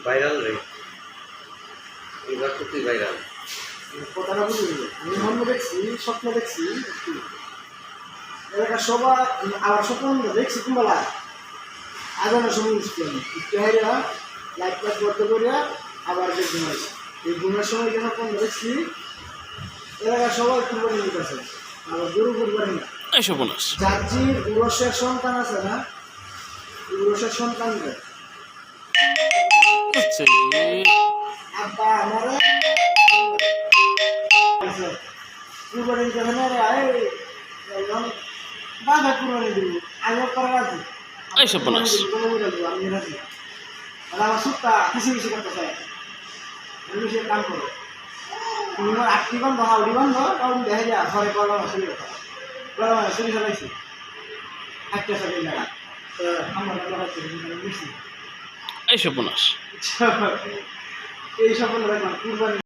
viral রে এবার তো তুই ভাইরাল কথাটা বুঝলি আমি মনে দেখছি স্বপ্ন দেখছি এলাকা সবাই আবার স্বপ্ন দেখছি কুম্বালা আজানের সময় উঠছি আমি একটু হাইরা লাইট লাইট বন্ধ করিয়া আবার যে ঘুমাইছি এই ঘুমের সময় যে স্বপ্ন দেখছি এলাকা সবাই কুরবানি দিতেছে আবার গরু কুরবানি না যার উরসের সন্তান আছে না উরসের সন্তান আব্বা আমার কুরবানি দিতে না বাধা কুরবানি দিব আগে করা আছে আমি রাজি আমার সুপ্তা কিছু কিছু করতে চাই আমি সে কাম করো তুমি আমার আটটি বন্ধ হাওড়ি বন্ধ কারণ দেখা যায় ঘরে করলাম শুরু করলাম শুরু চালাইছি একটা সাথে না আমার মিশি এই সব কুরবানি